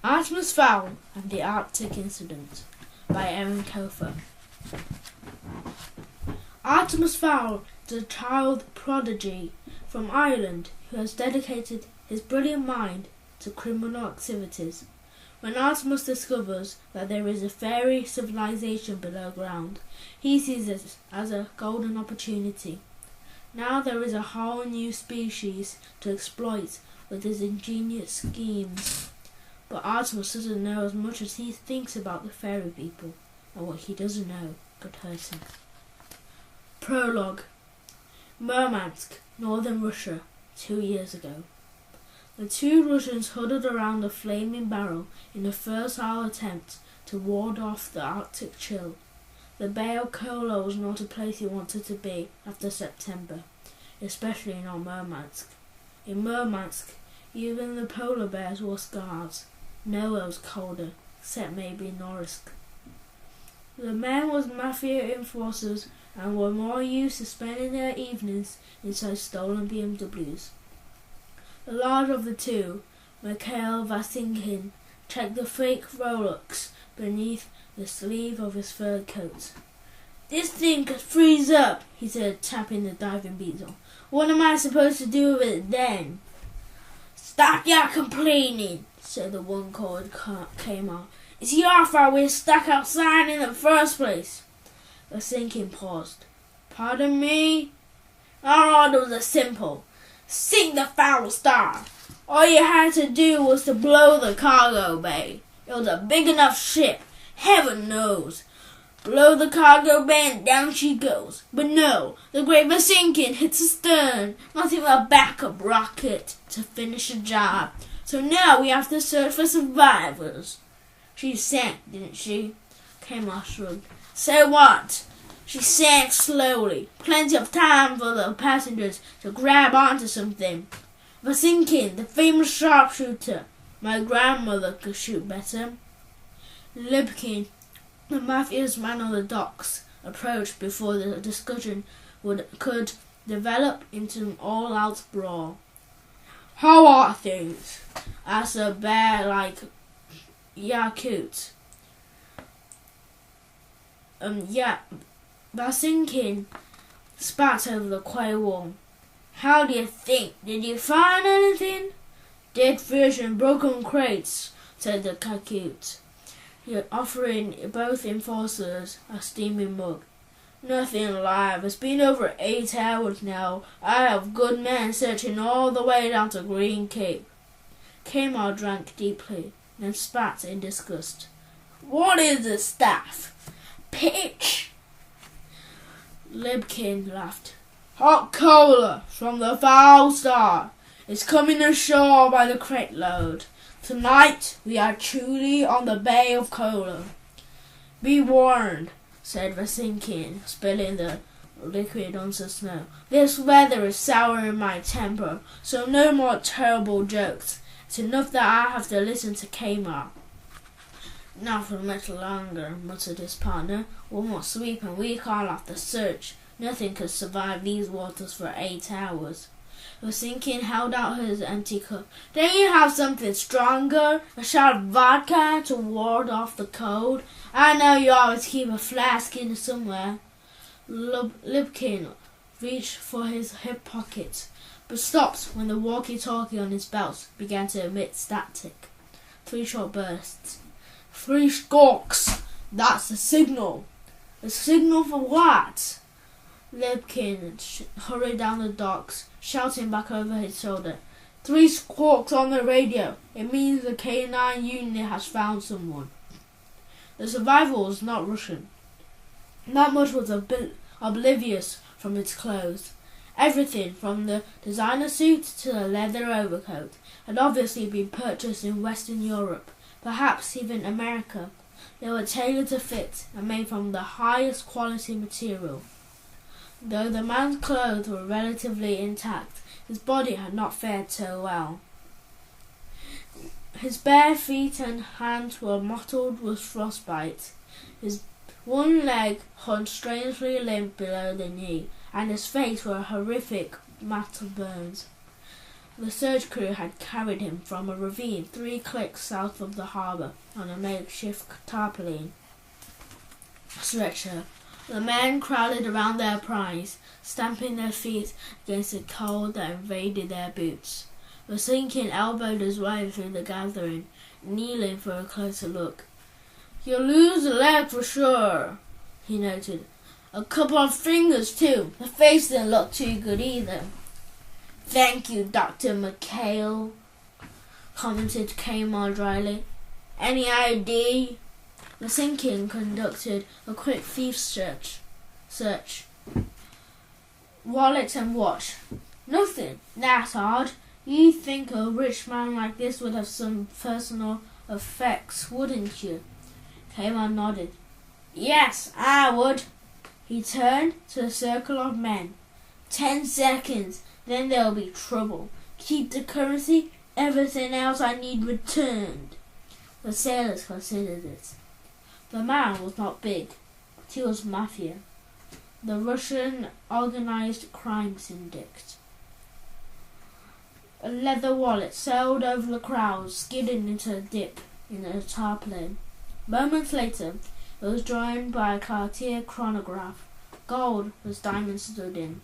Artemis Fowl and the Arctic Incident by Erin Kofer. Artemis Fowl is a child prodigy from Ireland who has dedicated his brilliant mind to criminal activities. When Artemis discovers that there is a fairy civilization below ground, he sees it as a golden opportunity. Now there is a whole new species to exploit with his ingenious schemes. But Artemis doesn't know as much as he thinks about the fairy people, and what he doesn't know could hurt him. Prologue. Murmansk, northern Russia, 2 years ago. The two Russians huddled around a flaming barrel in a fertile attempt to ward off the Arctic chill. The Bay of Kola was not a place he wanted to be after September, especially not Murmansk. In Murmansk, even the polar bears wore scarves. Nowhere was colder, except maybe Norilsk. The men were mafia enforcers and were more used to spending their evenings inside stolen BMWs. The larger of the two, Mikhail Vasinkin, checked the fake Rolex beneath the sleeve of his fur coat. "This thing could freeze up," he said, tapping the diving beetle. "What am I supposed to do with it then?" "Stop your complaining," said the one called Kamar. "It's your fault we're stuck outside in the first place." Vasinkin paused. "Pardon me?" "Our orders are simple. Sink the Fowl Star. All you had to do was to blow the cargo bay. It was a big enough ship, heaven knows. Blow the cargo bay and down she goes. But no, the great Vasinkin hits the stern, not even a backup rocket to finish the job. So now we have to search for survivors." "She sank, didn't she?" Kamar shrugged. "So what? She sank slowly. Plenty of time for the passengers to grab onto something. Vasinkin, the famous sharpshooter. My grandmother could shoot better." Libkin, the mafia's man on the docks, approached before the discussion could develop into an all-out brawl. "How are things?" asked a bear-like Yakut. Vasinkin spat over the quay wall. "How do you think? Did you find anything?" "Dead fish and broken crates," said the Yakut, offering both enforcers a steaming mug. "Nothing alive. It's been over 8 hours now. I have good men searching all the way down to Green Cape." Kamar drank deeply, then spat in disgust. "What is this stuff? Pitch?" Libkin laughed. "Hot cola from the Fowl Star. It's coming ashore by the crate load. Tonight we are truly on the Bay of Kola." "Be warned," said Vasinkin, spilling the liquid onto the snow. "This weather is souring my temper, so no more terrible jokes. It's enough that I have to listen to Kamar." "Not for much longer," muttered his partner. "One more sweep and we call off the search. Nothing could survive these waters for 8 hours. Vasinkin held out his empty cup. "Don't you have something stronger? A shot of vodka to ward off the cold? I know you always keep a flask in somewhere." Libkin reached for his hip pocket, but stopped when the walkie-talkie on his belt began to emit static. 3 short bursts. "3 squawks! That's the signal." "A signal for what?" Libkin hurried down the docks, shouting back over his shoulder. 3 squawks on the radio. It means the K9 unit has found someone." The survivor was not Russian. That much was oblivious from its clothes. Everything, from the designer suit to the leather overcoat, had obviously been purchased in Western Europe, perhaps even America. They were tailored to fit and made from the highest quality material. Though the man's clothes were relatively intact, his body had not fared so well. His bare feet and hands were mottled with frostbite. His one leg hung strangely limp below the knee, and his face were a horrific mat of burns. The search crew had carried him from a ravine 3 clicks south of the harbour on a makeshift tarpaulin stretcher. The men crowded around their prize, stamping their feet against the cold that invaded their boots. Vasinkin elbowed his way through the gathering, kneeling for a closer look. "You'll lose a leg for sure," he noted. "A couple of fingers, too. The face didn't look too good either." "Thank you, Dr. McHale," commented Kamar dryly. "Any ID?" Vasinkin conducted a quick thief search. "Wallet and watch." "Nothing. That's odd. You'd think a rich man like this would have some personal effects, wouldn't you?" Kamar nodded. "Yes, I would." He turned to the circle of men. 10 seconds, then there'll be trouble. Keep the currency, everything else I need returned." The sailors considered it. The man was not big, but he was mafia, the Russian organized crime syndicate. A leather wallet sailed over the crowd, skidding into a dip in a tarpaulin. Moments later, it was joined by a Cartier chronograph. Gold was diamond studded in,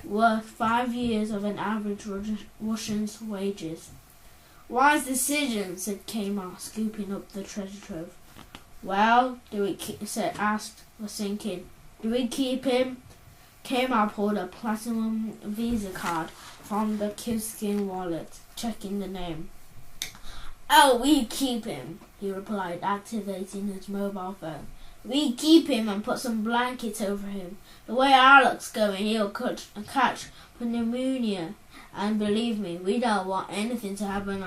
worth 5 years of an average Russian's wages. "Wise decision," said Kamar, scooping up the treasure trove. "Well, asked Vasinkin. "Do we keep him?" Kamar pulled a platinum Visa card from the kid's-skin wallet, checking the name. "Oh, we keep him," he replied, activating his mobile phone. "We keep him and put some blankets over him. The way our luck's going, he'll catch pneumonia. And believe me, we don't want anything to happen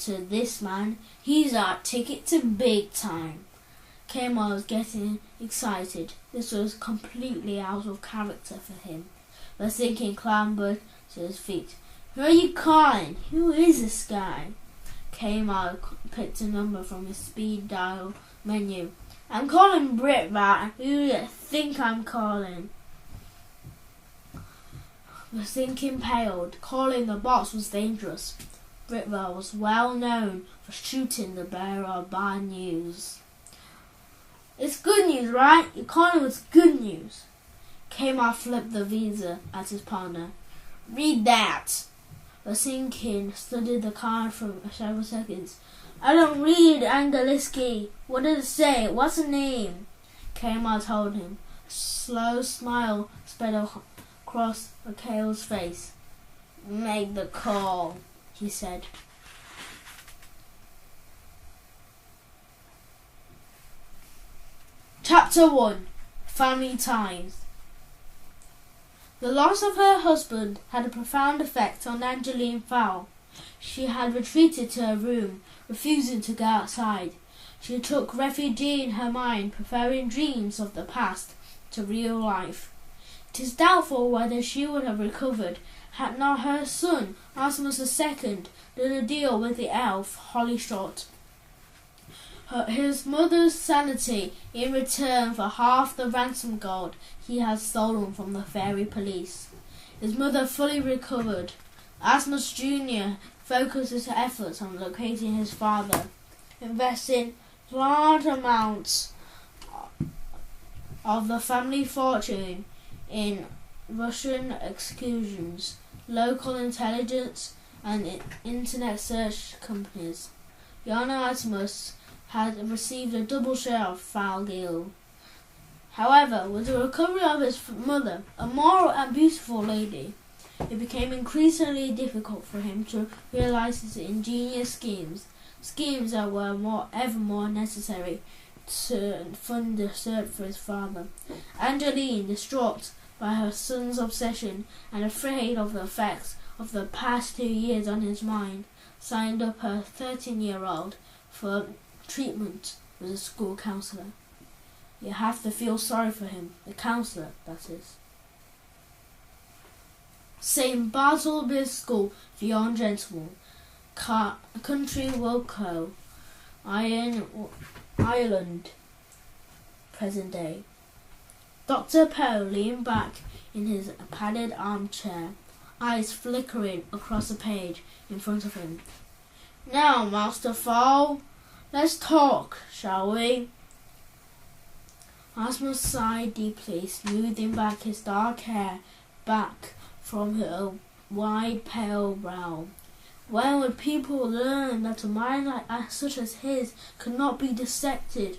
to this man. He's our ticket to big time." Kamar was getting excited. This was completely out of character for him. Vasinkin clambered to his feet. "Who are you calling? Who is this guy?" Kamar picked a number from his speed dial menu. "I'm calling Britvat. Who do you think I'm calling?" Vasinkin paled. Calling the boss was dangerous. Britvat was well known for shooting the bearer of bad news. "It's good news, right? You're calling with good news." Kamar flipped the Visa at his partner. "Read that." Vasinkin studied the card for several seconds. "I don't read Angeliski. What did it say? What's the name?" Kamar told him. A slow smile spread across Mikhail's face. "Make the call," he said. Chapter 1. Family Ties. The loss of her husband had a profound effect on Angeline Fowl. She had retreated to her room, refusing to go outside. She took refuge in her mind, preferring dreams of the past to real life. It is doubtful whether she would have recovered had not her son, Artemis II, done a deal with the elf, Hollyshot. His mother's sanity in return for half the ransom gold he had stolen from the fairy police. His mother fully recovered. Artemis Jr. focused his efforts on locating his father, investing large amounts of the family fortune in Russian excursions, local intelligence, and internet search companies. Young Artemis had received a double share of Fowl Gill. However, with the recovery of his mother, a moral and beautiful lady, it became increasingly difficult for him to realize his ingenious schemes that were ever more necessary to fund the search for his father. Angeline, distraught by her son's obsession and afraid of the effects of the past 2 years on his mind, signed up her 13-year-old for treatment with a school counsellor. You have to feel sorry for him, the counsellor, that is. St. Bartholomew's School for Young Gentlemen, Country Wilco, Ireland, present day. Dr. Poe leaned back in his padded armchair, eyes flickering across the page in front of him. "Now, Master Fowl, let's talk, shall we?" Artemis sighed deeply, smoothing back his dark hair back from her wide, pale brow. When would people learn that a mind such as his could not be dissected?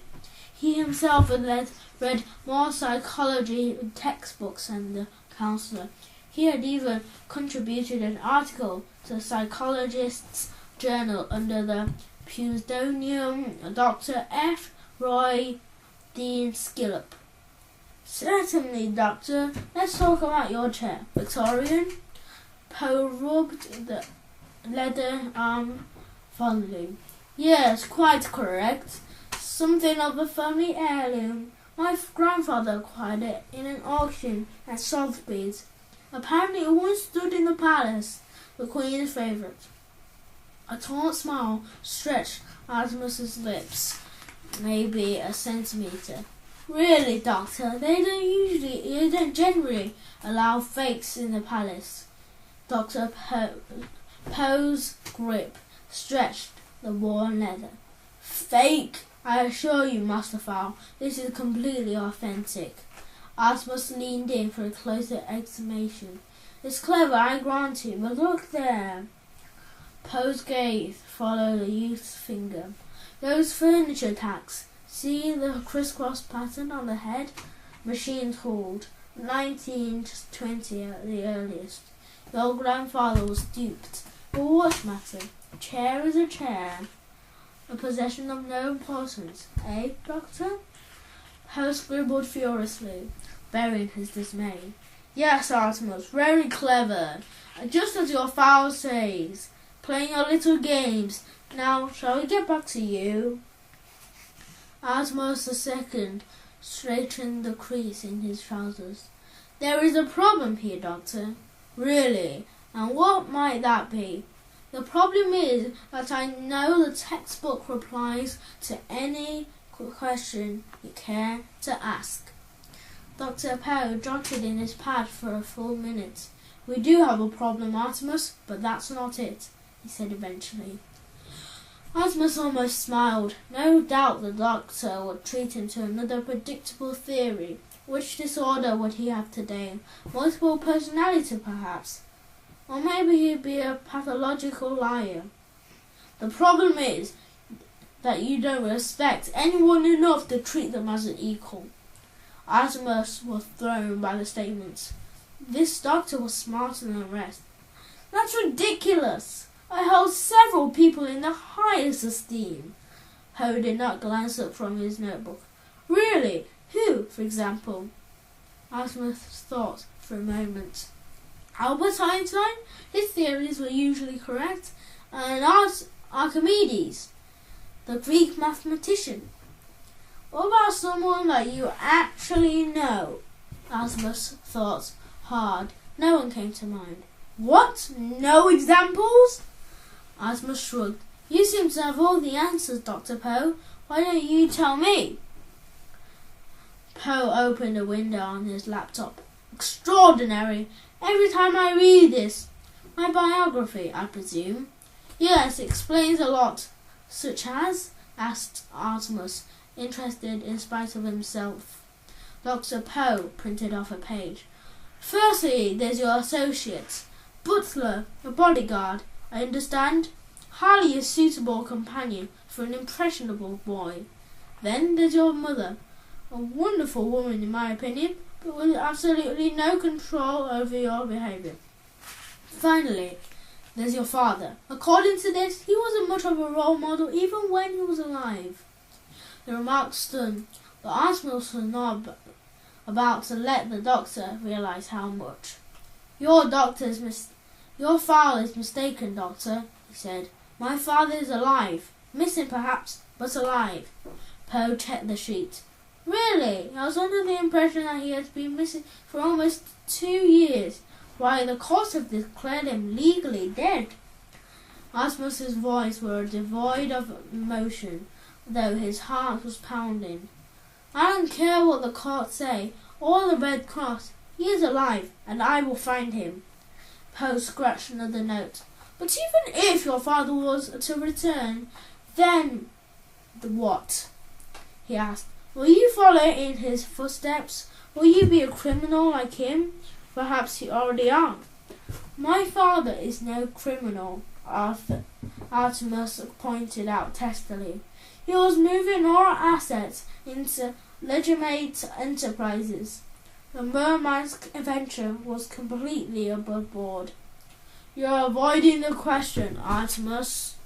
He himself had read more psychology textbooks than the counselor. He had even contributed an article to the Psychologist's Journal under the pseudonym Dr. F. Roy Dean Skillop. "Certainly, Doctor. Let's talk about your chair. Victorian?" Poe rubbed the leather arm fondly. "Yes, quite correct. Something of a family heirloom. My grandfather acquired it in an auction at Sotheby's. Apparently it once stood in the palace, the Queen's favourite." A taunt smile stretched Artemis's lips, maybe a centimetre. "Really, Doctor, they don't generally allow fakes in the palace." Dr. Poe's grip stretched the worn leather. "Fake? I assure you, Master Fowl, this is completely authentic." Artemis leaned in for a closer examination. "It's clever, I grant you, but look there." Poe's gaze followed the youth's finger. "Those furniture tacks. See the crisscross pattern on the head? Machine tooled. 1920 at the earliest. Your grandfather was duped. But what's matter? A chair is a chair. A possession of no importance, eh, Doctor?" Poe scribbled furiously, burying his dismay. "Yes, Artemis, very clever. Just as your Fowl says. Playing your little games. Now, shall we get back to you?" Artemis II straightened the crease in his trousers. "There is a problem here, Doctor." "Really? And what might that be?" "The problem is that I know the textbook replies to any question you care to ask." Dr. Poe jotted in his pad for a full minute. "We do have a problem, Artemis, but that's not it," he said eventually. Artemis almost smiled. No doubt the doctor would treat him to another predictable theory. Which disorder would he have today? Multiple personality, perhaps? Or maybe he'd be a pathological liar. "The problem is that you don't respect anyone enough to treat them as an equal." Artemis was thrown by the statements. This doctor was smarter than the rest. "That's ridiculous. I hold several people in the highest esteem." Poe did not glance up from his notebook. "Really? Who, for example?" Artemis thought for a moment. "Albert Einstein? His theories were usually correct. And Archimedes, the Greek mathematician." "What about someone that you actually know?" Artemis thought hard. No one came to mind. "What? No examples?" Artemis shrugged. "You seem to have all the answers, Dr. Poe. Why don't you tell me?" Poe opened a window on his laptop. "Extraordinary! Every time I read this. My biography, I presume." "Yes, it explains a lot." "Such as?" asked Artemis, interested in spite of himself. Dr. Poe printed off a page. "Firstly, there's your associate. Butler, a bodyguard, I understand. Hardly a suitable companion for an impressionable boy. Then there's your mother. A wonderful woman, in my opinion, but with absolutely no control over your behaviour. Finally, there's your father. According to this, he wasn't much of a role model even when he was alive." The remark stunned, but Artemis was not about to let the doctor realise how much. Your Fowl is mistaken, Doctor," he said. "My father is alive. Missing, perhaps, but alive." Poe checked the sheet. "Really? I was under the impression that he has been missing for almost 2 years. Why, the courts have declared him legally dead." Artemis's voice was devoid of emotion, though his heart was pounding. "I don't care what the courts say, or the Red Cross. He is alive, and I will find him." Poe scratched another note. But even if your father was to return, then what? He asked. Will you follow in his footsteps? Will you be a criminal like him? Perhaps you already are. My father is no criminal, Artemis pointed out testily. He was moving our assets into legitimate enterprises. The merman's venture was completely above board. You're avoiding the question, Artemis.